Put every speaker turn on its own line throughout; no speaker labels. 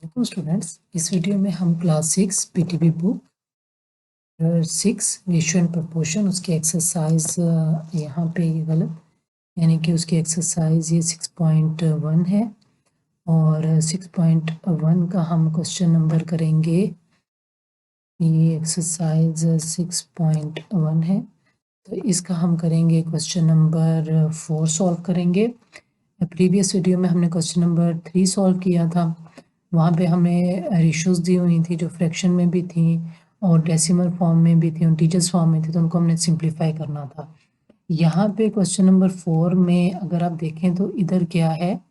Welcome students. इस video में हम class 6 PTB book 6 ratio and proportion उसकी एक्सरसाइज यहाँ पे ये गलत यानी कि उसकी एक्सरसाइज ये 6.1 है और 6.1 का हम क्वेश्चन नंबर करेंगे। ये एक्सरसाइज 6.1 है तो इसका हम करेंगे क्वेश्चन नंबर 4 सॉल्व करेंगे। प्रीवियस वीडियो में हमने क्वेश्चन नंबर 3 सॉल्व किया था। वहाँ पे हमें रेशियोज दी हुई थी जो फ्रैक्शन में भी थी और डेसिमल फॉर्म में भी थी और टीचर्स फॉर्म में थी, तो उनको हमने सिंप्लीफाई करना था। यहाँ पे क्वेश्चन नंबर 4 में अगर आप देखें तो इधर क्या है,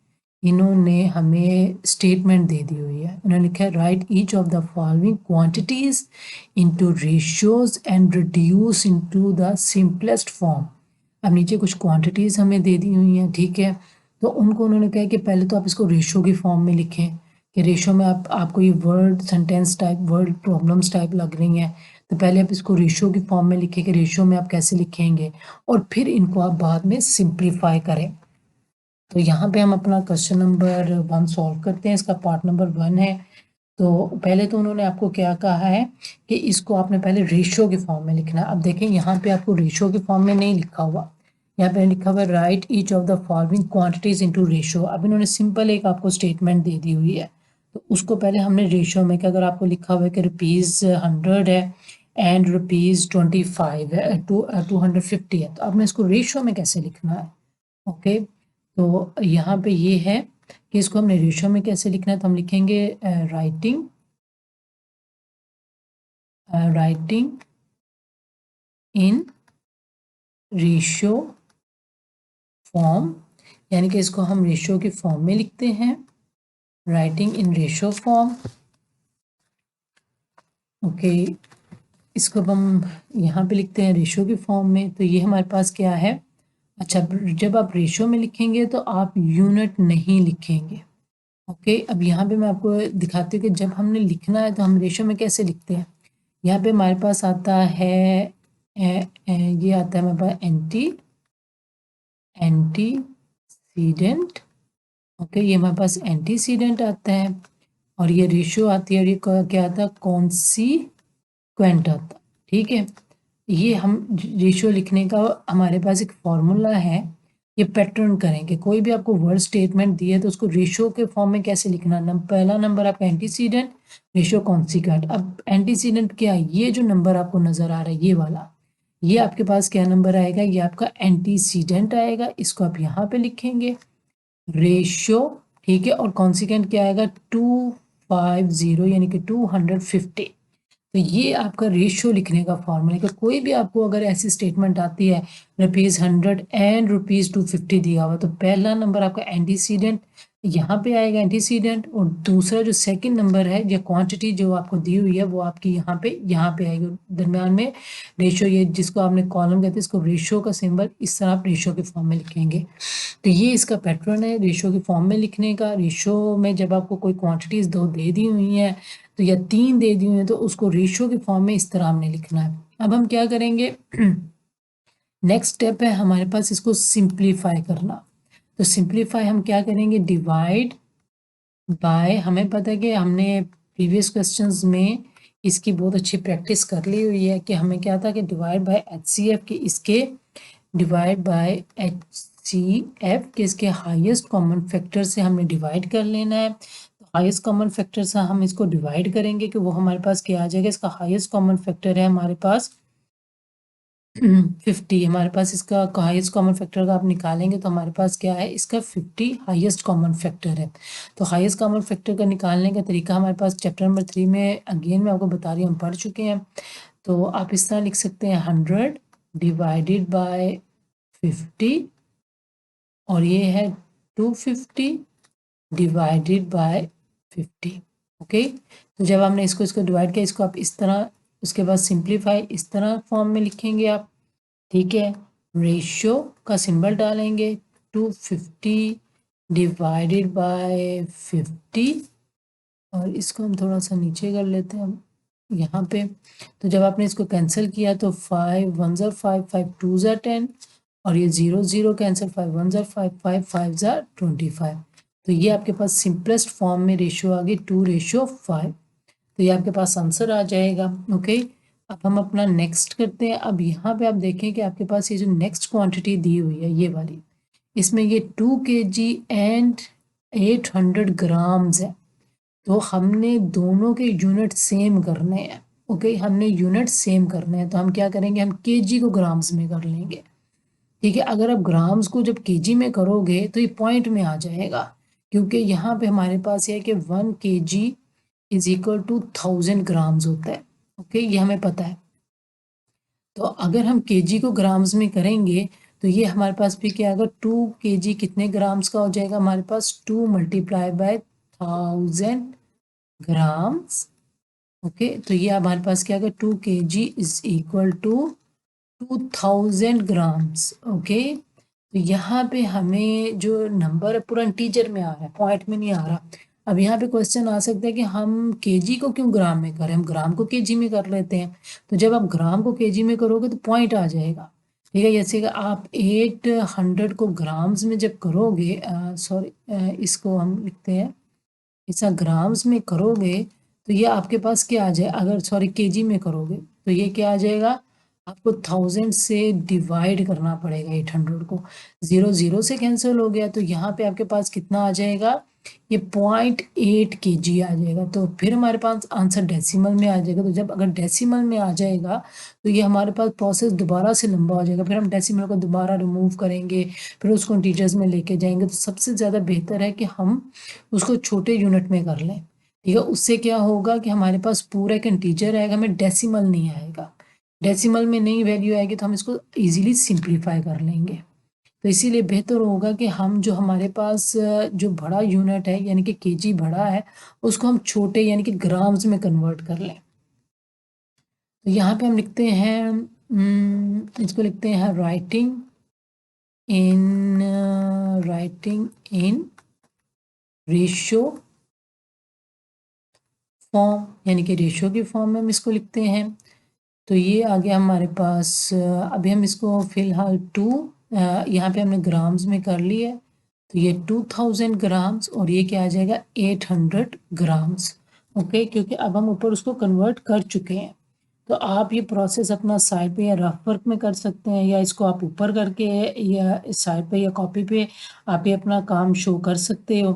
इन्होंने हमें स्टेटमेंट दे दी हुई है। उन्होंने लिखा है right each of the following quantities into ratios and reduce into the simplest form. अब नीचे कुछ क्वांटिटीज हमें दे दी हुई हैं, ठीक है, तो उनको उन्होंने कहा कि पहले तो आप इसको रेशियो की फॉर्म में लिखें कि रेशियो में आपको ये word sentence type word problems type लग रही हैं, तो पहले आप इसको रेशियो की फॉर्म में लिखें कि रेशियो में आप कैसे लिखेंगे और फिर इनको आप बाद में सिंप्लीफाई करें। तो यहाँ पे हम अपना क्वेश्चन नंबर 1 सॉल्व करते हैं। इसका पार्ट नंबर 1 है। तो पहले तो उन्होंने आपको क्या कहा है कि इसको आपने पहले रेशियो के फॉर्म में लिखना है। अब देखें यहाँ पे आपको रेशियो के फॉर्म में नहीं लिखा हुआ, यहाँ पे लिखा हुआ है right each of the following quantities into ratio. अब इन्होंने सिंपल एक आपको स्टेटमेंट दे दी हुई है, तो उसको पहले हमने रेशियो में, कि अगर आपको लिखा हुआ है कि ₹100 है एंड ₹25 है, 250 है, तो आपने इसको रेशियो में कैसे लिखना है। ओके, तो यहाँ पे ये है कि इसको हमने रेशियो में कैसे लिखना है। तो हम लिखेंगे राइटिंग इन रेशियो फॉर्म, यानी कि इसको हम रेशियो के फॉर्म में लिखते हैं, writing in ratio form. Okay, इसको हम यहाँ पे लिखते हैं रेशियो के फॉर्म में। तो ये हमारे पास क्या है, अच्छा, जब आप रेशियो में लिखेंगे तो आप यूनिट नहीं लिखेंगे। ओके, अब यहाँ पे मैं आपको दिखाती हूँ कि जब हमने लिखना है तो हम रेशियो में कैसे लिखते हैं। यहाँ पे हमारे पास आता है ये आता है हमारे पास एंटीसीडेंट। ओके, ये हमारे पास एंटीसीडेंट आता है और ये रेशियो आती है और ये क्या आता है, कॉन्सिक्वेंट आता है। ठीक है, ये हम रेशियो लिखने का हमारे पास एक फॉर्मूला है, ये पैटर्न करेंगे। कोई भी आपको वर्ड स्टेटमेंट दिए तो उसको रेशियो के फॉर्म में कैसे लिखना। पहला नंबर आपका एंटीसीडेंट, रेशियो कॉन्सिक्वेंट। अब एंटीसीडेंट क्या है, ये जो नंबर आपको नजर आ रहा है ये वाला, ये आपके पास क्या नंबर आएगा, ये आपका एंटीसीडेंट आएगा। इसको आप यहाँ पे लिखेंगे रेशियो, ठीक है, और कॉन्सिक्वेंट क्या आएगा 250 यानी कि 250। तो ये आपका रेशियो लिखने का फॉर्मूला है कि कोई भी आपको अगर ऐसी स्टेटमेंट आती है ₹100 एंड ₹250 दिया हुआ, तो पहला नंबर आपका एंटीसीडेंट यहाँ पे आएगा एंटीसीडेंट, और दूसरा जो सेकंड नंबर है या क्वांटिटी जो आपको दी हुई है वो आपकी यहाँ पे आएगी। दरम्यान में रेशियो, ये जिसको आपने कॉलम कहते हैं, इसको रेशियो का सिंबल इस तरह आप रेशियो के फॉर्म में लिखेंगे। तो ये इसका पैटर्न है रेशियो के फॉर्म में लिखने का। रेशियो में जब आपको कोई क्वांटिटीज 2 दे दी हुई हैं तो या 3 दे दी हुई हैं तो उसको रेशियो के फॉर्म में इस तरह हमने लिखना है। अब हम क्या करेंगे, नेक्स्ट स्टेप है हमारे पास इसको सिंप्लीफाई करना। तो सिंप्लीफाई हम क्या करेंगे, डिवाइड बाय, हमें पता है कि हमने प्रीवियस क्वेश्चंस में इसकी बहुत अच्छी प्रैक्टिस कर ली हुई है कि हमें क्या था कि डिवाइड बाय HCF के, इसके डिवाइड बाय HCF के इसके हाईएस्ट कॉमन फैक्टर से हमने डिवाइड कर लेना है। तो हाईएस्ट कॉमन फैक्टर से हम इसको डिवाइड करेंगे कि वो हमारे पास क्या आ जाएगा, इसका हाईएस्ट कॉमन फैक्टर है हमारे पास 50। हमारे पास इसका हाईएस्ट कॉमन फैक्टर का आप निकालेंगे तो हमारे पास क्या है, इसका 50 हाईएस्ट कॉमन फैक्टर है। तो हाईएस्ट कॉमन फैक्टर का निकालने का तरीका हमारे पास चैप्टर नंबर 3 में, अगेन मैं आपको बता रही हूँ, हम पढ़ चुके हैं। तो आप इस तरह लिख सकते हैं 100 डिवाइडेड बाय 50 और ये है 250 डिवाइडेड बाय 50। ओके, तो जब हमने इसको डिवाइड किया, इसको आप इस तरह, उसके बाद सिंप्लीफाई इस तरह फॉर्म में लिखेंगे आप, ठीक है। रेशियो का सिंबल डालेंगे 250 डिवाइडेड बाय 50 और इसको हम थोड़ा सा नीचे कर लेते हैं यहाँ पे। तो जब आपने इसको कैंसिल किया तो 5 1 ज़ा 5 5 2 ज़ा 10 और ये 0 0 कैंसिल, 5 1 ज़ा 5 5 5 ज़ा 25। तो ये आपके पास सिंपलेस्ट फॉर्म में रेशियो आ गई 2:5। तो ये आपके पास आंसर आ जाएगा। ओके, अब हम अपना नेक्स्ट करते हैं। अब यहाँ पे आप देखें कि आपके पास ये जो नेक्स्ट क्वांटिटी दी हुई है ये वाली, इसमें ये 2 kg एंड 800 ग्राम्स है। तो हमने दोनों के यूनिट सेम करने हैं। ओके, हमने यूनिट सेम करने हैं, तो हम क्या करेंगे, हम केजी को ग्राम्स में कर लेंगे। ठीक है, अगर आप ग्राम्स को जब केजी में करोगे तो ये पॉइंट में आ जाएगा, क्योंकि यहाँ पे हमारे पास ये है कि 1 kg is equal to 1000 grams होता है। ओके, ये हमें पता है। तो अगर हम केजी को ग्राम्स में करेंगे तो ये हमारे पास भी क्या आएगा, 2 kg कितने ग्राम्स का हो जाएगा हमारे पास, 2 मल्टीप्लाई बाय 1000 ग्राम्स। ओके, तो ये हमारे पास क्या आएगा, 2 kg is equal to 2000 grams. Okay, तो यहाँ पे हमें जो नंबर है पूरा इंटीजर में आ रहा है, पॉइंट में नहीं आ रहा। अब यहाँ पे क्वेश्चन आ सकता है कि हम केजी को क्यों ग्राम में करें, हम ग्राम को केजी में कर लेते हैं। तो जब आप ग्राम को केजी में करोगे तो पॉइंट आ जाएगा। ठीक है, जैसे कि आप 800 को ग्राम्स में जब करोगे, सॉरी इसको हम लिखते हैं ऐसा, ग्राम्स में करोगे तो ये आपके पास क्या आ जाए, अगर सॉरी केजी में करोगे तो ये क्या आ जाएगा, आपको 1000 से डिवाइड करना पड़ेगा 800 को। 0 0 से कैंसिल हो गया, तो यहाँ पे आपके पास कितना आ जाएगा, ये 0.8 kg आ जाएगा। तो फिर हमारे पास आंसर डेसिमल में आ जाएगा। तो जब अगर डेसिमल में आ जाएगा तो ये हमारे पास प्रोसेस दोबारा से लंबा हो जाएगा, फिर हम डेसिमल को दोबारा रिमूव करेंगे, फिर उसको इंटीजर्स में लेके जाएंगे। तो सबसे ज़्यादा बेहतर है कि हम उसको छोटे यूनिट में कर लें। ठीक है, उससे क्या होगा कि हमारे पास पूरा एक इंटीजर आएगा, हमें डेसिमल नहीं आएगा। डेसिमल में नई वैल्यू आएगी तो हम इसको इजीली सिंप्लीफाई कर लेंगे। तो इसीलिए बेहतर होगा कि हम जो हमारे पास जो बड़ा यूनिट है यानी कि केजी बड़ा है, उसको हम छोटे यानी कि ग्राम्स में कन्वर्ट कर लें। तो यहाँ पे हम लिखते हैं, इसको लिखते हैं राइटिंग इन रेशियो फॉर्म, यानी कि रेशियो की फॉर्म में हम इसको लिखते हैं। तो ये आ गया हमारे पास। अभी हम इसको फिलहाल यहाँ पे हमने ग्राम्स में कर लिया है। तो ये 2000 ग्राम्स और ये क्या आ जाएगा 800 ग्राम्स। ओके, क्योंकि अब हम ऊपर उसको कन्वर्ट कर चुके हैं। तो आप ये प्रोसेस अपना साइड पे या रफ वर्क में कर सकते हैं, या इसको आप ऊपर करके या इस साइड पे या कॉपी पे आप ये अपना काम शो कर सकते हो।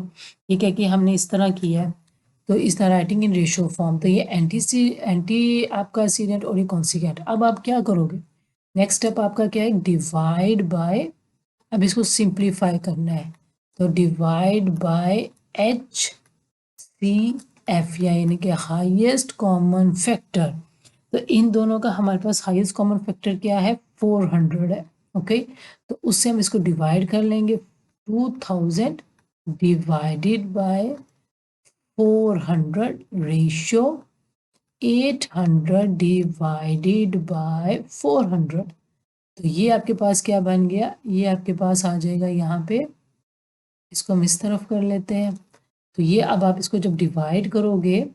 ठीक है, कि हमने इस तरह किया है। तो इस तरह राइटिंग इन रेशियो फॉर्म। तो ये एंटी आपका सीडेंट और ये कॉन्सिक्वेंट। अब आप क्या करोगे, नेक्स्ट स्टेप आपका क्या है, डिवाइड बाय, अब इसको सिंप्लीफाई करना है। तो divide by H C F, यानी कि हाईएस्ट कॉमन फैक्टर। तो इन दोनों का हमारे पास हाईएस्ट कॉमन फैक्टर क्या है, 400 है। ओके, तो उससे हम इसको डिवाइड कर लेंगे, 2000 divided by 400 ratio 800 divided by 400। तो ये आपके पास क्या बन गया, ये आपके पास आ जाएगा यहाँ पे, इसको हम इस तरफ कर लेते हैं। तो ये अब आप इसको जब डिवाइड करोगे,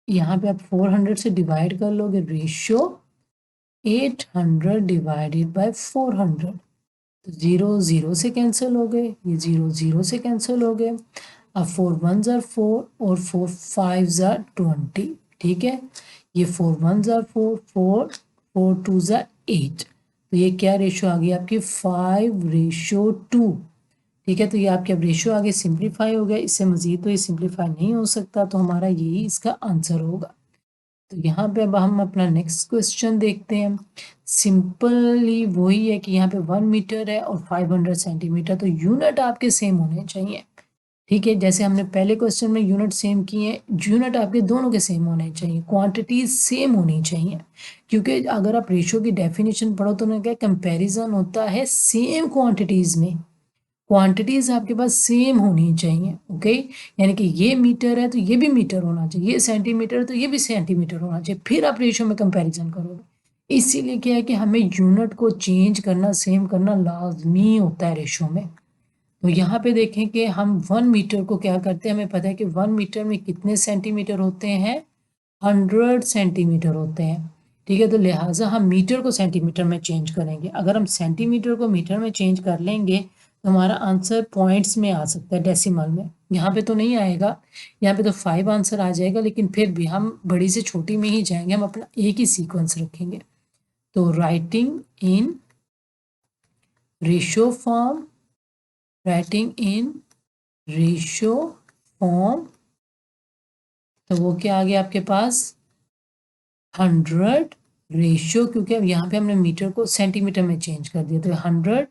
यहाँ पे आप 400 से डिवाइड कर लोगे, रेशियो 800 डिवाइडेड बाय 400। तो 0 0 से कैंसिल हो गए, ये 0 0 से कैंसिल हो गए। अब 4 1 ज़ार 4 और 4 5 ज़ार 20। ठीक है, ये 4 1 ज़ार 4, 4 2 ज़ार 8। तो ये क्या रेशो आ गई आपकी, 5:2। ठीक है, तो ये आपके अब रेशियो आगे सिंप्लीफाई हो गया। इससे मज़ीद तो ये सिंप्लीफाई नहीं हो सकता, तो हमारा यही इसका आंसर होगा। तो यहाँ पे अब हम अपना नेक्स्ट क्वेश्चन देखते हैं। सिंपली वही है कि यहाँ पे 1 मीटर है और 500 सेंटीमीटर, तो यूनिट आपके सेम होने चाहिए। ठीक है, जैसे हमने पहले क्वेश्चन में यूनिट सेम किए हैं, यूनिट आपके दोनों के सेम होने चाहिए, क्वांटिटीज सेम होनी चाहिए। क्योंकि अगर आप रेशियो की डेफिनेशन पढ़ो तो क्या कंपैरिजन होता है सेम क्वांटिटीज में, क्वांटिटीज आपके पास सेम होनी चाहिए। ओके, यानी कि ये मीटर है तो ये भी मीटर होना चाहिए, ये सेंटीमीटर है तो ये भी सेंटीमीटर होना चाहिए, फिर आप रेशियो में कंपैरिजन करोगे। इसीलिए क्या है कि हमें यूनिट को चेंज करना, सेम करना लाजमी होता है रेशियो में। तो यहाँ पे देखें कि हम 1 मीटर को क्या करते हैं, हमें पता है कि 1 मीटर में कितने सेंटीमीटर होते हैं, 100 सेंटीमीटर होते हैं। ठीक है, तो लिहाजा हम मीटर को सेंटीमीटर में चेंज करेंगे। अगर हम सेंटीमीटर को मीटर में चेंज कर लेंगे तो हमारा आंसर पॉइंट्स में आ सकता है, डेसिमल में। यहाँ पे तो नहीं आएगा, यहाँ पे तो 5 आंसर आ जाएगा, लेकिन फिर भी हम बड़ी से छोटी में ही जाएंगे, हम अपना एक ही सीक्वेंस रखेंगे। तो writing in ratio form, writing in ratio form, तो वो क्या आ गया आपके पास 100 रेशियो, क्योंकि अब यहाँ पे हमने मीटर को सेंटीमीटर में चेंज कर दिया, तो 100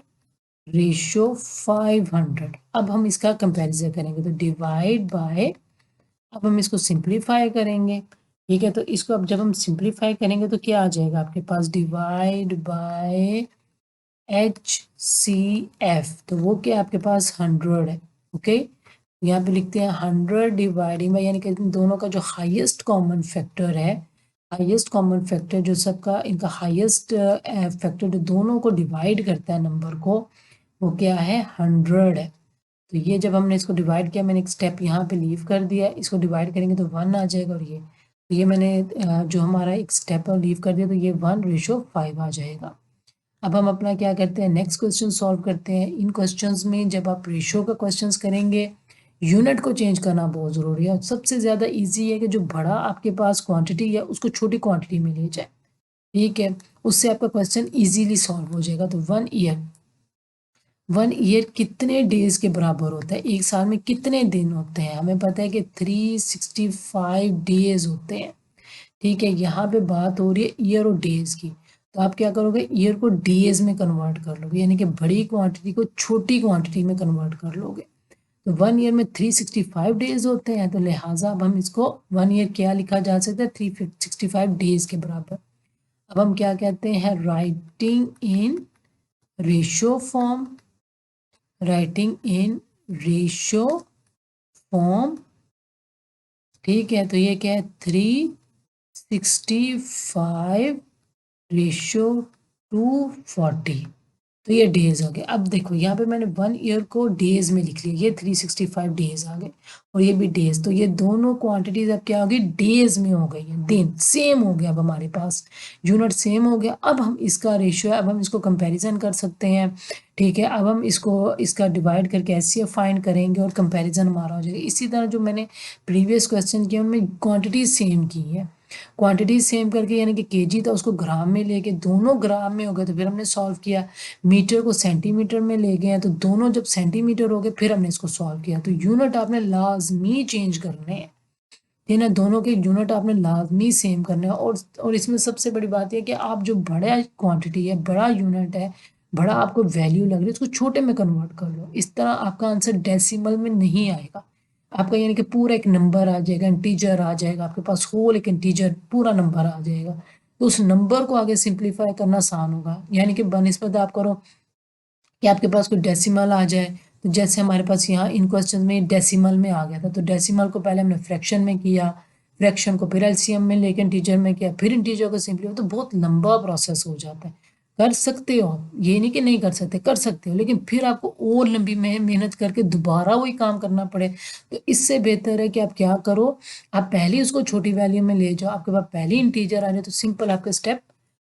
रेशियो 500। अब हम इसका कंपैरिजन करेंगे, तो डिवाइड बाय, अब हम इसको सिंप्लीफाई करेंगे, ठीक है। तो इसको अब जब हम सिंप्लीफाई करेंगे तो क्या आ जाएगा आपके पास, डिवाइड बाय HCF, तो वो क्या आपके पास 100 है, ओके। यहाँ पे लिखते हैं 100 डिवाइडिंग बाय, यानी कि दोनों का जो हाईएस्ट कॉमन फैक्टर है, हाईएस्ट कॉमन फैक्टर जो सबका इनका हाईएस्ट फैक्टर जो दोनों को डिवाइड करता है नंबर को, वो क्या है 100 है। तो ये जब हमने इसको डिवाइड किया, मैंने एक स्टेप यहाँ पे लीव कर दिया, इसको डिवाइड करेंगे तो 1 आ जाएगा, और ये मैंने जो हमारा एक स्टेप लीव कर दिया, तो ये 1:5 आ जाएगा। अब हम अपना क्या करते हैं, नेक्स्ट क्वेश्चन सॉल्व करते हैं। इन क्वेश्चंस में जब आप रेशियो का क्वेश्चंस करेंगे, यूनिट को चेंज करना बहुत ज़रूरी है, और सबसे ज़्यादा इजी है कि जो बड़ा आपके पास क्वांटिटी है उसको छोटी क्वांटिटी में ले जाए, ठीक है, उससे आपका क्वेश्चन इजीली सॉल्व हो जाएगा। तो 1 ईयर कितने डेज के बराबर होता है, एक साल में कितने दिन होते हैं, हमें पता है कि 365 डेज होते हैं, ठीक है। यहाँ पे बात हो रही है ईयर और डेज की, तो आप क्या करोगे, ईयर को डेज में कन्वर्ट कर लोगे, यानी कि बड़ी क्वांटिटी को छोटी क्वांटिटी में कन्वर्ट कर लोगे। तो 1 ईयर में 365 डेज होते हैं, तो लिहाजा अब हम इसको 1 ईयर क्या लिखा जा सकता है, 365 डेज के बराबर। अब हम क्या कहते हैं, writing in ratio form, writing in ratio form, ठीक है। तो ये क्या है 365 रेशियो 240, तो ये डेज हो गए। अब देखो यहाँ पे मैंने 1 ईयर को डेज में लिख लिया, ये 365 डेज आ गए, और ये भी डेज, तो ये दोनों क्वांटिटीज अब क्या हो गई, डेज में हो गई है, दिन सेम हो गया, अब हमारे पास यूनिट सेम हो गया। अब हम इसका रेशियो है, अब हम इसको कंपैरिजन कर सकते हैं, ठीक है। अब हम इसको इसका डिवाइड करके ऐसे फाइंड करेंगे और कंपैरिजन हमारा हो जाएगा। इसी तरह जो मैंने प्रीवियस क्वेश्चन किया उनमें क्वांटिटी सेम की है, क्वांटिटी सेम करके, यानी कि केजी था उसको ग्राम में लेके, दोनों ग्राम में हो गए तो फिर हमने सॉल्व किया, मीटर को सेंटीमीटर में ले गए हैं तो दोनों जब सेंटीमीटर हो गए फिर हमने इसको सॉल्व किया। तो यूनिट आपने लाजमी चेंज करने हैं, ये ना, दोनों के यूनिट आपने लाजमी सेम करने हैं। और इसमें सबसे बड़ी बात यह कि आप जो बड़ा क्वांटिटी है, बड़ा यूनिट है, बड़ा आपको वैल्यू लग रही है, उसको छोटे में कन्वर्ट कर लो, इस तरह आपका आंसर डेसिमल में नहीं आएगा आपका, यानी कि पूरा एक नंबर आ जाएगा, इंटीजर आ जाएगा आपके पास, होल एक इंटीजर पूरा नंबर आ जाएगा। तो उस नंबर को आगे सिंप्लीफाई करना आसान होगा, यानी कि बनिस्बत आप करो कि आपके पास कोई डेसिमल आ जाए, तो जैसे हमारे पास यहाँ इन क्वेश्चन में डेसिमल में आ गया था, तो डेसिमल को पहले हमने फ्रैक्शन में किया, फ्रैक्शन को फिर एलसीएम में लेके इंटीजर में किया, फिर इंटीजर को सिंपलीफाई, तो बहुत लंबा प्रोसेस हो जाता है। कर सकते हो आप, ये नहीं कि नहीं कर सकते, कर सकते हो, लेकिन फिर आपको और लंबी मेहनत करके दोबारा वही काम करना पड़े। तो इससे बेहतर है कि आप क्या करो, आप पहले उसको छोटी वैल्यू में ले जाओ, आपके पास पहले इंटीजर आ जाए तो सिंपल आपके स्टेप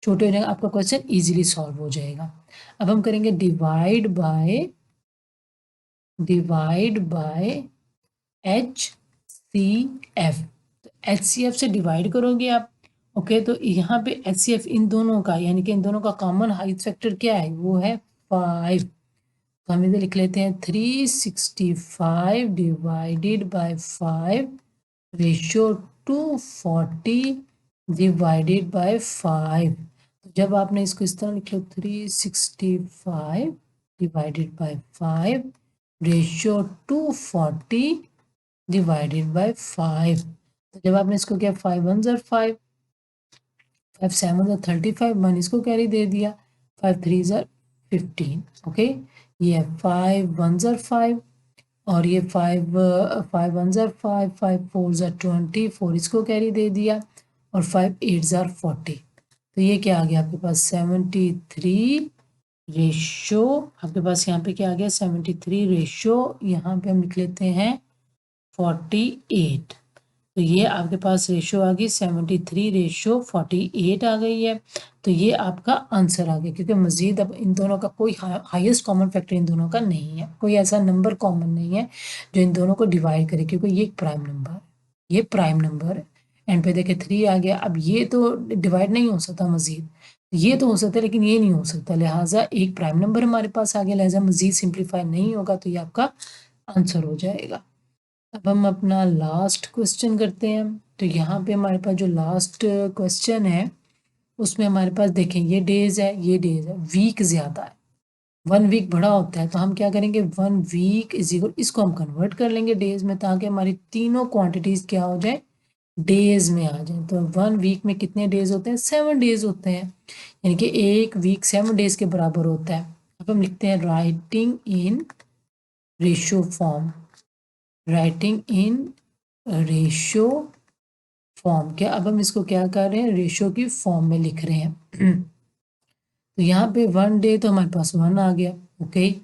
छोटे हो जाएंगे, आपका क्वेश्चन इजीली सॉल्व हो जाएगा। अब हम करेंगे डिवाइड बाय HCF, तो HCF से डिवाइड करोगे आप, ओके। तो यहाँ पे HCF इन दोनों का, यानी कि इन दोनों का कॉमन हाइट फैक्टर क्या है, वो है 5, तो हम इधर लिख लेते हैं 365 divided by 5 ratio 240 divided by 5। तो जब आपने इसको इस तरह लिख लो 365 divided by 5 ratio 240 divided by 5, तो जब आपने इसको किया 5 1 ज़र 5, 5 7 ज़र 35, 1 इसको कैरी दे दिया, 5 3 ज़र 15, ओके। ये है 5 1 ज़र 5, और ये 5 1 ज़र 5, 5 4 ज़र 20, 4 इसको कैरी दे दिया, और 5 8 ज़र 40, तो ये क्या आ गया आपके पास 73 रेशियो, आपके पास यहाँ पे क्या आ गया 73 रेशियो, यहाँ पे हम लिख लेते हैं 48, तो ये आपके पास रेशो आ गई 73:48 आ गई है। तो ये आपका आंसर आ गया, क्योंकि मजीद अब इन दोनों का कोई हाईएस्ट कॉमन फैक्टर इन दोनों का नहीं है, कोई ऐसा नंबर कॉमन नहीं है जो इन दोनों को डिवाइड करे, क्योंकि ये एक प्राइम नंबर है, ये प्राइम नंबर है। एंड पे देखे 3 आ गया। अब ये तो डिवाइड नहीं हो सकता मजीद, ये तो हो सकता है लेकिन ये नहीं हो सकता, लिहाजा एक प्राइम नंबर हमारे पास आ गया, लिहाजा मजीद सिंप्लीफाई नहीं होगा, तो ये आपका आंसर हो जाएगा। अब हम अपना लास्ट क्वेश्चन करते हैं। तो यहाँ पे हमारे पास जो लास्ट क्वेश्चन है उसमें हमारे पास देखें ये डेज है, ये डेज है, वीक ज़्यादा है, 1 वीक बड़ा होता है, तो हम क्या करेंगे 1 वीक इज इक्वल, इसको हम कन्वर्ट कर लेंगे डेज में, ताकि हमारी तीनों क्वांटिटीज क्या हो जाए, डेज में आ जाए। तो 1 वीक में कितने डेज होते हैं, 7 डेज होते हैं, यानी कि एक वीक 7 डेज के बराबर होता है। अब हम लिखते हैं writing in ratio form, writing in ratio form, क्या अब हम इसको क्या कर रहे हैं, रेशियो की फॉर्म में लिख रहे हैं। तो यहाँ पे 1 डे तो हमारे पास 1 आ गया, ओके,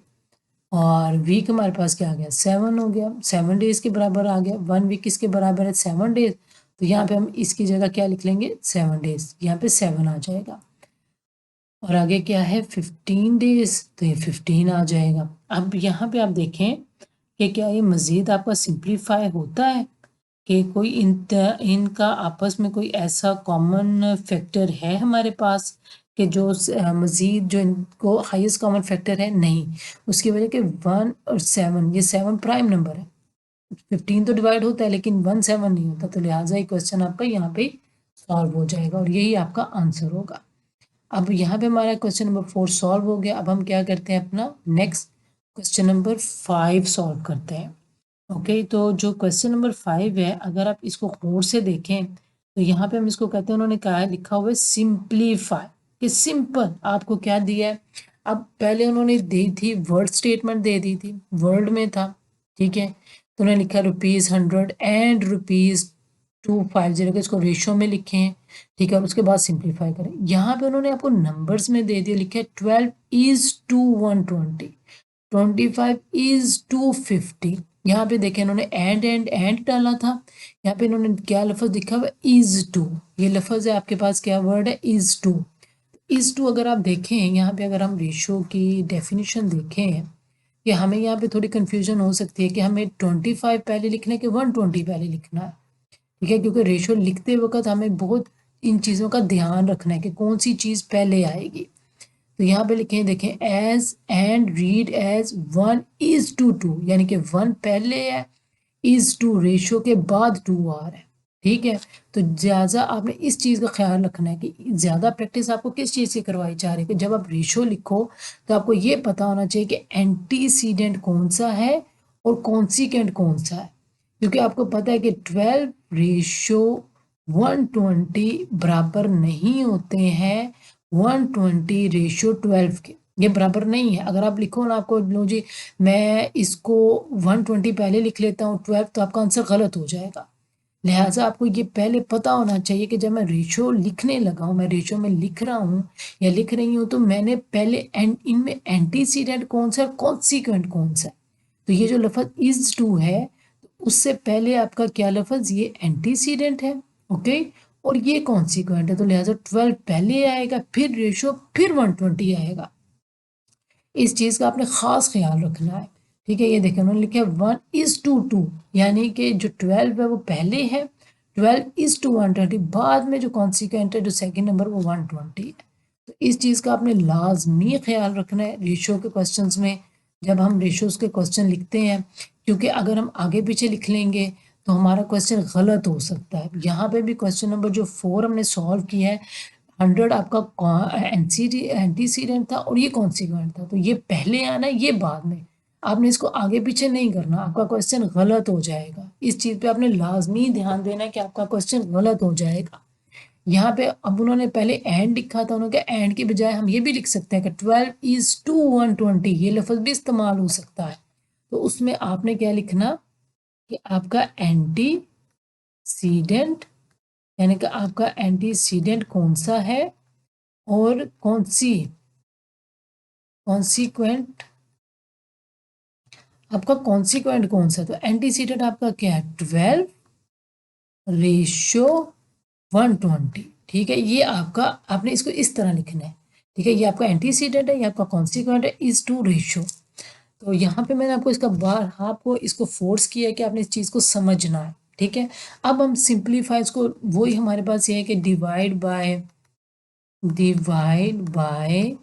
और वीक हमारे पास क्या आ गया, 7 हो गया, 7 डेज के बराबर आ गया। 1 वीक किसके बराबर है, 7 डेज, तो यहाँ पे हम इसकी जगह क्या लिख लेंगे, 7 डेज, यहाँ पे 7 आ जाएगा। और आगे क्या है 15 डेज, तो ये 15 आ जाएगा। अब यहाँ पे आप देखें कि क्या ये मज़ीद आपका सिंप्लीफाई होता है, कि कोई इनका आपस में कोई ऐसा कॉमन फैक्टर है हमारे पास कि जो मज़ीद जो इनको हाईएस्ट कॉमन फैक्टर है, नहीं, उसकी वजह के 1 और 7, ये 7 प्राइम नंबर है, 15 तो डिवाइड होता है लेकिन 1 7 नहीं होता, तो लिहाजा ये क्वेश्चन आपका यहाँ पे सॉल्व हो जाएगा और यही आपका आंसर होगा। अब यहाँ पे हमारा क्वेश्चन नंबर 4 सॉल्व हो गया। अब हम क्या करते हैं, अपना नेक्स्ट क्वेश्चन नंबर 5 सॉल्व करते हैं। ओके, तो जो क्वेश्चन नंबर 5 है, अगर आप इसको गौर से देखें तो यहाँ पे हम इसको कहते हैं, उन्होंने कहा है, लिखा हुआ है सिंप्लीफाई, कि सिंपल आपको क्या दिया है। अब पहले उन्होंने दी थी वर्ड स्टेटमेंट दे दी थी, वर्ड में था, ठीक है, तो उन्होंने लिखा ₹100 एंड ₹250 के, इसको रेशो में लिखे हैं, ठीक है, और उसके बाद सिंप्लीफाई करें। यहाँ पे उन्होंने आपको नंबर्स में दे दिया, लिखा है 12:120, 25:250। यहाँ पे देखें इन्होंने एंड डाला था, यहाँ पे इन्होंने क्या लफ्ज लिखा हुआ, इज टू, ये लफ्ज है आपके पास, क्या वर्ड है, इज टू। इज टू अगर आप देखें यहाँ पे, अगर हम रेशो की डेफिनेशन देखें, कि हमें यहाँ पे थोड़ी कंफ्यूजन हो सकती है कि हमें 25 पहले लिखना है कि 120 पहले लिखना है, ठीक है, क्योंकि रेशो लिखते वक्त हमें बहुत इन चीज़ों का ध्यान रखना है कि कौन सी चीज़ पहले आएगी। तो यहाँ पे लिखे देखें, एज एंड रीड एज 1:2, यानी कि 1 पहले है, इज टू रेशो के बाद 2 आ रहा है, ठीक है। तो ज़्यादा आपने इस चीज़ का ख्याल रखना है कि ज़्यादा प्रैक्टिस आपको किस चीज़ की करवाई जा रही है, कि जब आप रेशो लिखो तो आपको ये पता होना चाहिए कि एंटीसीडेंट कौन सा है और कॉन्सिक्वेंट कौन सा है, क्योंकि आपको पता है कि 12:120 बराबर नहीं होते हैं 1:20 के, ये बराबर नहीं है। अगर आप लिखो ना, आपको लो जी मैं इसको 120 पहले लिख लेता हूँ 12, तो आपका आंसर गलत हो जाएगा। लिहाजा आपको ये पहले पता होना चाहिए कि जब मैं रेशो लिखने लगा हूँ, मैं रेशो में लिख रहा हूँ या लिख रही हूँ, तो मैंने पहले इनमें एंटीसीडेंट कौन सा है, कॉन्सिक्वेंट कौन सा है। तो ये जो लफ्ज इज टू है, उससे पहले आपका क्या लफ्ज, ये एंटीसीडेंट है, ओके, और ये कॉन्सिक्वेंट है, तो लिहाजा 12 पहले आएगा, फिर रेशो, फिर 120 आएगा। इस चीज़ का आपने ख़ास ख्याल रखना है, ठीक है। ये देखें उन्होंने लिखा है 1:2, यानी कि जो 12 है वो पहले है, 12:120, बाद में जो कॉन्सिक्वेंट है, जो सेकंड नंबर, वो 120 है। तो इस चीज़ का आपने लाजमी ख्याल रखना है रेशो के क्वेश्चंस में, जब हम रेशोज़ के क्वेश्चन लिखते हैं, क्योंकि अगर हम आगे पीछे लिख लेंगे तो हमारा क्वेश्चन गलत हो सकता है। यहाँ पे भी क्वेश्चन नंबर जो 4 हमने सॉल्व किया है, 100 आपका एंटीसीडेंट था और ये कॉन्सिक्वेंट था, तो ये पहले आना है, ये बाद में, आपने इसको आगे पीछे नहीं करना, आपका क्वेश्चन गलत हो जाएगा। इस चीज़ पे आपने लाजमी ध्यान देना है कि आपका क्वेश्चन गलत हो जाएगा। यहाँ पे अब उन्होंने पहले एंड लिखा था, उन्होंने कहा एंड की बजाय हम ये भी लिख सकते हैं कि 12:120, ये लफ्ज भी इस्तेमाल हो सकता है। तो उसमें आपने क्या लिखना कि आपका एंटीसीडेंट, यानी कि आपका एंटीसीडेंट कौन सा है और कौन सी कॉन्सिक्वेंट, आपका कॉन्सिक्वेंट कौन सा, तो एंटीसीडेंट आपका क्या है 12, रेशियो 120, ठीक है। ये आपका, आपने इसको इस तरह लिखना है, ठीक है। ये आपका एंटीसीडेंट है, ये आपका कॉन्सिक्वेंट है, इज टू रेशियो। तो यहाँ पे मैंने आपको इसका बार आपको इसको फोर्स किया है कि आपने इस चीज़ को समझना है, ठीक है। अब हम सिंप्लीफाई इसको, वही हमारे पास ये है कि divide by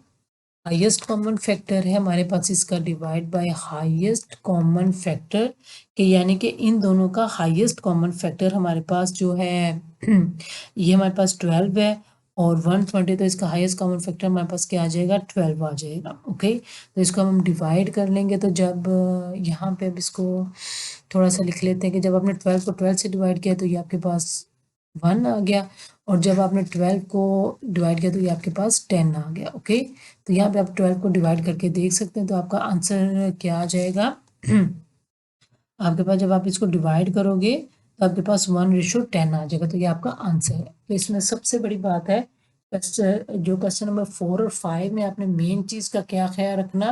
highest common factor है हमारे पास इसका, divide by highest common factor, कि यानी कि इन दोनों का हाईएस्ट कॉमन फैक्टर हमारे पास जो है ये हमारे पास 12 है और 120, तो इसका हाईएस्ट कॉमन फैक्टर हमारे पास क्या आ जाएगा, 12 आ जाएगा, ओके। तो इसको हम डिवाइड कर लेंगे, तो जब यहाँ पे अब इसको थोड़ा सा लिख लेते हैं कि जब आपने 12 को 12 से डिवाइड किया तो ये आपके पास 1 आ गया, और जब आपने 12 को डिवाइड किया तो ये आपके पास 10 आ गया, ओके। तो यहाँ पे आप 12 को डिवाइड करके देख सकते हैं, तो आपका आंसर क्या आ जाएगा आपके पास जब आप इसको डिवाइड करोगे तो आपके पास 1:10 आ जाएगा, तो ये आपका आंसर है। तो इसमें सबसे बड़ी बात है जो क्वेश्चन नंबर 4 और 5 में आपने मेन चीज़ का क्या ख्याल रखना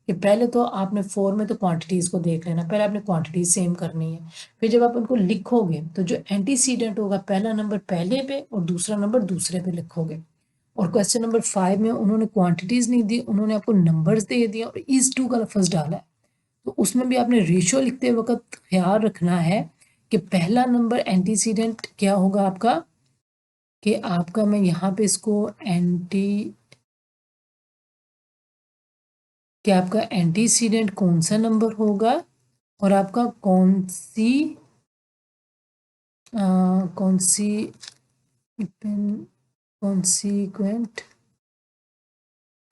कि पहले तो आपने 4 में तो क्वांटिटीज़ को देख लेना, पहले आपने क्वांटिटीज सेम करनी है, फिर जब आप उनको लिखोगे तो जो एंटीसीडेंट होगा पहला नंबर पहले पे और दूसरा नंबर दूसरे पे लिखोगे। और क्वेश्चन नंबर 5 में उन्होंने क्वांटिटीज नहीं दी, उन्होंने आपको नंबर्स दे दिया और इज टू का लफ्ज डाला है। तो उसमें भी आपने रेशियो लिखते वक्त ख्याल रखना है कि पहला नंबर एंटीसीडेंट क्या होगा आपका, कि आपका, मैं यहाँ पे इसको कि आपका एंटीसीडेंट कौन सा नंबर होगा और आपका कॉन्सीक्वेंट,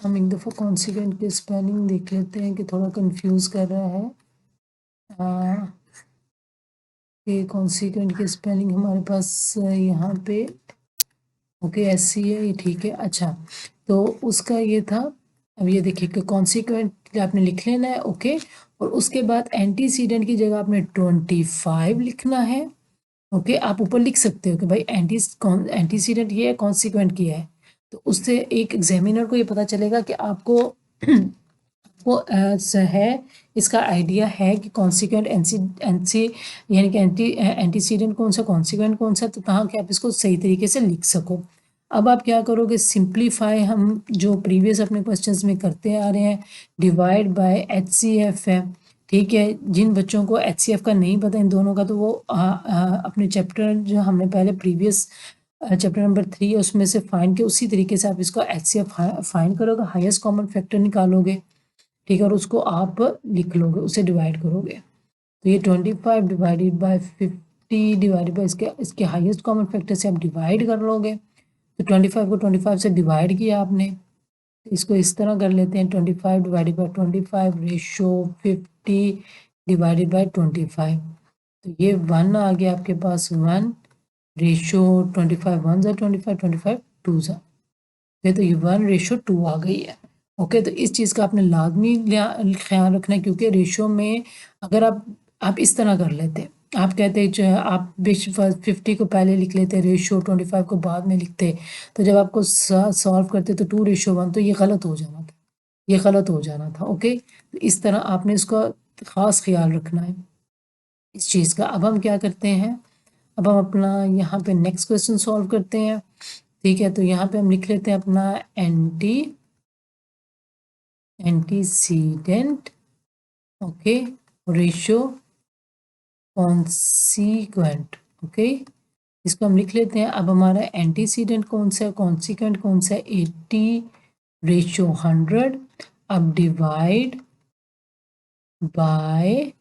हम एक दफ़ा कॉन्सिक्वेंट की स्पेलिंग देख लेते हैं कि थोड़ा कंफ्यूज कर रहा है। कि कॉन्सिक्वेंट की स्पेलिंग हमारे पास यहाँ पे ओके ऐसी है, ये ठीक है। अच्छा, तो उसका ये था, अब ये देखिए कि कॉन्सिक्वेंट आपने लिख लेना है, ओके। और उसके बाद एंटीसीडेंट की जगह आपने 25 लिखना है, ओके। आप ऊपर लिख सकते हो कि भाई एंटीसीडेंट ये है, कॉन्सिक्वेंट किया है, तो उससे एक एग्जामिनर को ये पता चलेगा कि आपको वो है, इसका आइडिया है कि कॉन्सिक्वेंट एनसी यानी कि एंटीसीडेंट कौन सा, कॉन्सिक्वेंट कौन सा, तो कहाँ कि आप इसको सही तरीके से लिख सको। अब आप क्या करोगे, सिंप्लीफाई हम जो प्रीवियस अपने क्वेश्चंस में करते आ रहे हैं, डिवाइड बाय HCF है, ठीक है। जिन बच्चों को HCF का नहीं पता इन दोनों का, तो वो अपने चैप्टर जो हमने पहले प्रीवियस चैप्टर नंबर 3 है उसमें से फाइंड के उसी तरीके से आप इसको HCF फाइंड करोगे, हाईएस्ट कॉमन फैक्टर निकालोगे, ठीक है, और उसको आप लिख लोगे, उसे डिवाइड करोगे। तो ये 25 डिवाइडेड बाय 50 डिवाइडेड बाय इसके हाईएस्ट कॉमन फैक्टर से आप डिवाइड कर लोगे। तो 25 को 25 से डिवाइड किया आपने, तो इसको इस तरह कर लेते हैं, 25 divided by 25 ratio 50 divided by 25। तो ये 1 आ गया आपके पास, 1 रेशो 25 1 ज़ा 25 25 2 ज़ा, तो ये 1:2 आ गई है, ओके। तो इस चीज़ का आपने लाजमी ख्याल रखना है, क्योंकि रेशो में अगर आप इस तरह कर लेते, आप कहते आप 50 को पहले लिख लेते, रेशो 25 को बाद में लिखते, तो जब आपको सॉल्व करते तो 2:1, तो ये गलत हो जाना था, ये गलत हो जाना था, ओके। तो इस तरह आपने इसका ख़ास ख्याल रखना है इस चीज़ का। अब हम क्या करते हैं, अब हम अपना यहाँ पे नेक्स्ट क्वेश्चन सॉल्व करते हैं, ठीक है। तो यहाँ पे हम लिख लेते हैं अपना antecedent, okay, ratio consequent, okay. इसको हम लिख लेते हैं। अब हमारा एंटीसीडेंट कौन सा है, कॉन्सिक्वेंट कौन सा है, 80:100। अब डिवाइड बाय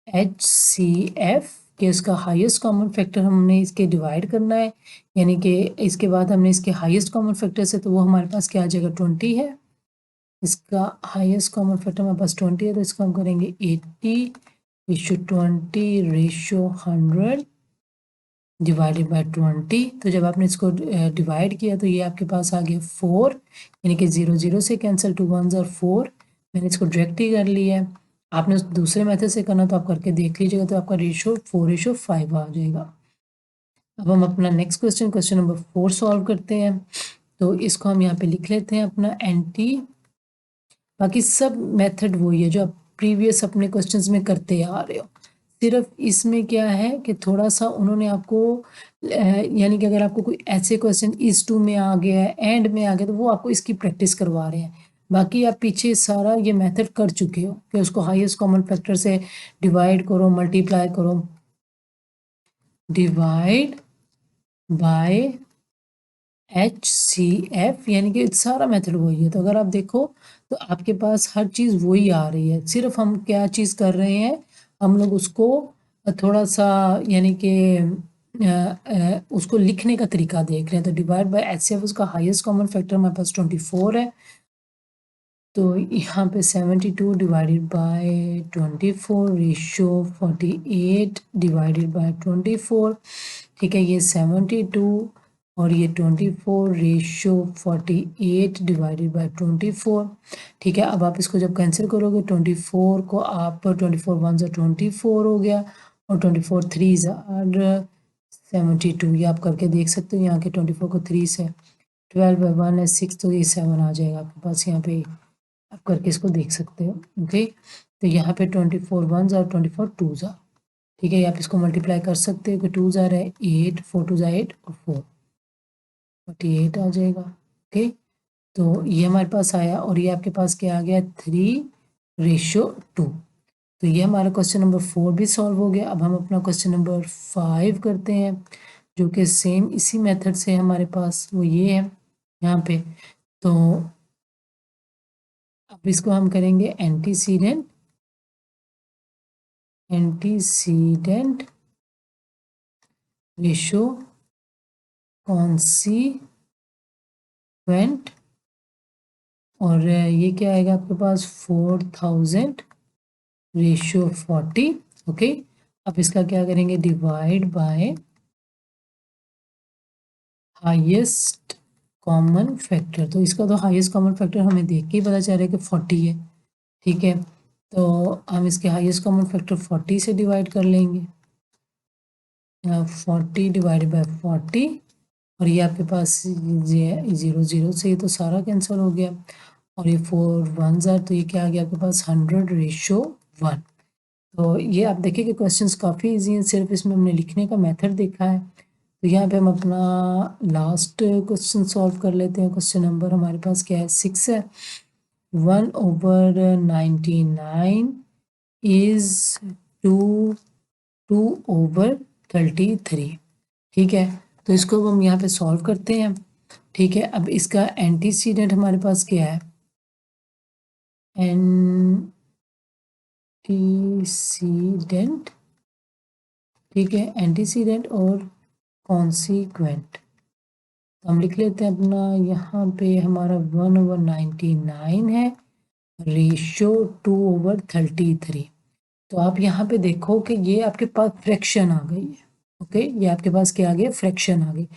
HCF के उसका हाईएस्ट कॉमन फैक्टर हमने इसके डिवाइड करना है, यानी कि इसके बाद हमने इसके हाईएस्ट कॉमन फैक्टर से, तो वो हमारे पास क्या आ जाएगा, 20 है। इसका हाईएस्ट कॉमन फैक्टर हमारे पास 20 है, तो इसको हम करेंगे 80:20 रेशियो 100 डिवाइडेड बाय 20। तो जब आपने इसको डिवाइड किया तो ये आपके पास आ गया 4, यानी कि 0 0 से कैंसिल, 2 1 और 4, मैंने इसको डायरेक्ट ही कर लिया है। आपने उस दूसरे मेथड से करना तो आप करके देख लीजिएगा, तो आपका रेशियो 4:5 आ जाएगा। अब हम अपना नेक्स्ट क्वेश्चन नंबर 4 सॉल्व करते हैं। तो इसको हम यहाँ पे लिख लेते हैं अपना बाकी सब मेथड वही है जो आप प्रीवियस अपने क्वेश्चंस में करते आ रहे हो, सिर्फ इसमें क्या है कि थोड़ा सा उन्होंने आपको यानी कि अगर आपको कोई ऐसे क्वेश्चन इस टू में आ गया है, एंड में आ गया, तो वो आपको इसकी प्रैक्टिस करवा रहे हैं। बाकी आप पीछे सारा ये मेथड कर चुके हो कि उसको हाईएस्ट कॉमन फैक्टर से डिवाइड करो, मल्टीप्लाई करो, डिवाइड बाय HCF, यानी कि सारा मेथड वही है। तो अगर आप देखो तो आपके पास हर चीज़ वही आ रही है, सिर्फ हम क्या चीज़ कर रहे हैं, हम लोग उसको थोड़ा सा यानी कि उसको लिखने का तरीका देख रहे हैं। तो डिवाइड बाय HCF, उसका हाईएस्ट कॉमन फैक्टर हमारे पास 24 है, तो यहाँ पे 72 divided by 24 ratio 48 divided by 24। ठीक है, ये 72 और ये 24 रेशियो 48 डिवाइडेड बाय 24। ठीक है, अब आप इसको जब कैंसिल करोगे 24 को आप 24 1 जा 24 हो गया, और 24 3 जा 72। ये आप करके देख सकते हो, यहाँ के 24 को 3 से 12 बाय 1 है 6, तो ये 7 आ जाएगा आपके पास। यहाँ पे आप करके इसको देख सकते हो। ओके, तो यहाँ पे 24 1 और 24 2 जा। ठीक है, आप इसको मल्टीप्लाई कर सकते हो कि 2 जार है 8, 4 2 जा 8 और 4 48 आ जाएगा। ओके, तो ये हमारे पास आया, और ये आपके पास क्या आ गया 3:2। तो ये हमारा क्वेश्चन नंबर 4 भी सॉल्व हो गया। अब हम अपना क्वेश्चन नंबर 5 करते हैं, जो कि सेम इसी मेथड से हमारे पास वो ये है यहाँ पे। तो अब इसको हम करेंगे एंटीसीडेंट रेशो कॉन्सीक्वेंट, और ये क्या आएगा आपके पास 4000 रेशियो 40। ओके, अब इसका क्या करेंगे divide by highest common factor. तो इसका तो हाईएस्ट कॉमन फैक्टर हमें देख के ही पता चल रहा है कि 40 है। ठीक है, तो हम इसके हाईएस्ट कॉमन फैक्टर 40 से डिवाइड कर लेंगे, 40 डिवाइडेड बाय 40, और ये आपके पास ये 0 0 से ये तो सारा कैंसिल हो गया, और ये 4 1 जार, तो ये क्या आ गया आपके पास 100 रेशो 1। तो ये आप देखिए कि क्वेश्चंस काफ़ी इजी हैं, सिर्फ इसमें हमने लिखने का मेथड देखा है। तो यहाँ पे हम अपना लास्ट क्वेश्चन सॉल्व कर लेते हैं। क्वेश्चन नंबर हमारे पास क्या है 6 है। 1/99 इज 2/33। ठीक है, तो इसको हम यहाँ पे सॉल्व करते हैं। ठीक है, अब इसका एंटीसीडेंट हमारे पास क्या है, एंटीसीडेंट। ठीक है, एंटीसीडेंट और कॉन्सीक्वेंट, तो हम लिख लेते हैं अपना, यहाँ पे हमारा 1/99 है रेशियो 2/33। तो आप यहाँ पे देखो कि ये आपके पास फ्रैक्शन आ गई है। ओके, ये आपके पास क्या आ गया, फ्रैक्शन आ गई।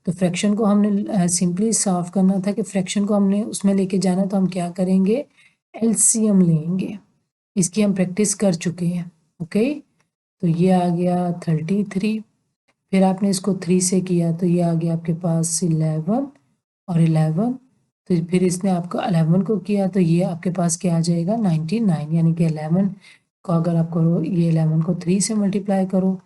तो फ्रैक्शन को हमने सिंपली सॉल्व करना था कि फ्रैक्शन को हमने उसमें लेके जाना, तो हम क्या करेंगे एलसीएम लेंगे। इसकी हम प्रैक्टिस कर चुके हैं। ओके, तो ये आ गया 33, फिर आपने इसको 3 से किया तो ये आ गया आपके पास 11 और 11, तो फिर इसने आपको 11 को किया तो ये आपके पास क्या आ जाएगा 99, यानी कि 11 को अगर आप करो, ये 11 को 3 से मल्टीप्लाई करो,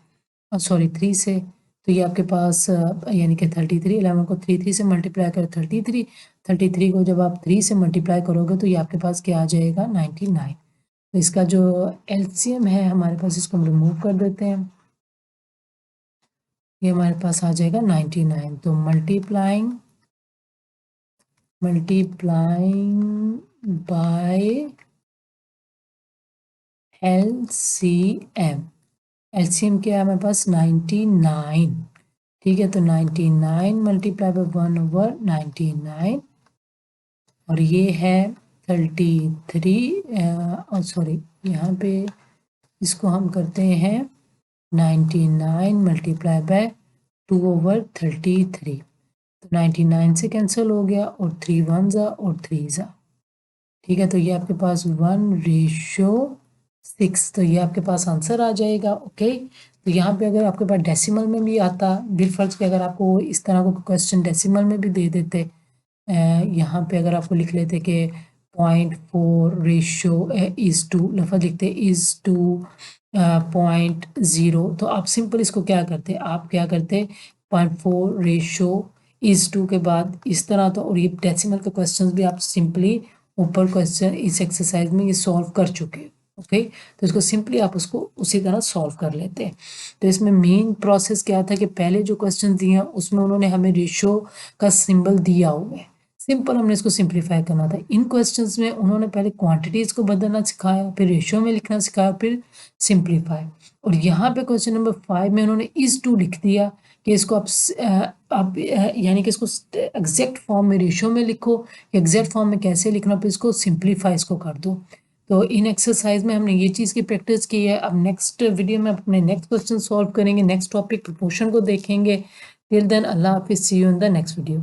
सॉरी 3 से, तो ये आपके पास यानी कि 33, 11 को 3 से मल्टीप्लाई करो 33, 33 को जब आप 3 से मल्टीप्लाई करोगे तो ये आपके पास क्या आ जाएगा 99। तो इसका जो एलसीएम है हमारे पास, इसको हम रिमूव कर देते हैं, ये हमारे पास आ जाएगा 99। तो मल्टीप्लाइंग बाय एलसीएम, एलसीएम क्या है हमारे पास 99। ठीक है, तो 99 मल्टीप्लाई बाय 1/99, और ये है 33, और सॉरी यहाँ पे इसको हम करते हैं 99 मल्टीप्लाई बाय 2/33, तो 99 से कैंसिल हो गया, और 3 1 जा और 3 जा। ठीक है, तो ये आपके पास 1/6, तो ये आपके पास आंसर आ जाएगा। ओके, तो यहाँ पे अगर आपके पास डेसिमल में भी आता, बिलफर्ज के अगर आपको इस तरह को क्वेश्चन डेसिमल में भी दे देते, यहाँ पे अगर आपको लिख लेते कि 0.4 रेशियो इज टू, लफ्ज़ लिखते इज टू 0.0, तो आप सिंपल इसको क्या करते, आप क्या करते 0.4 रेशियो इज टू के बाद इस तरह, तो और ये डेसिमल के क्वेश्चंस भी आप सिंपली ऊपर क्वेश्चन इस एक्सरसाइज में ये सॉल्व कर चुके हैं। ओके, तो इसको सिंपली आप उसको उसी तरह सॉल्व कर लेते हैं। तो इसमें मेन प्रोसेस क्या था कि पहले जो क्वेश्चन दिए हैं उसमें उन्होंने हमें रेशियो का सिंबल दिया हुआ है, सिंपल हमने इसको सिंप्लीफाई करना था। इन क्वेश्चंस में उन्होंने पहले क्वांटिटीज को बदलना सिखाया, फिर रेशियो में लिखना सिखाया, फिर सिंप्लीफाई। और यहाँ पे क्वेश्चन नंबर 5 में उन्होंने इज टू लिख दिया कि इसको आप यानी कि इसको एग्जैक्ट फॉर्म में रेशियो में लिखो, एग्जैक्ट फॉर्म में कैसे लिखना, फिर इसको सिंप्लीफाई इसको कर दो। तो इन एक्सरसाइज में हमने ये चीज़ की प्रैक्टिस की है। अब नेक्स्ट वीडियो में अपने नेक्स्ट क्वेश्चन सॉल्व करेंगे, नेक्स्ट टॉपिक प्रपोर्शन को देखेंगे। टिल देन अल्लाह हाफिज़, see you in the next video.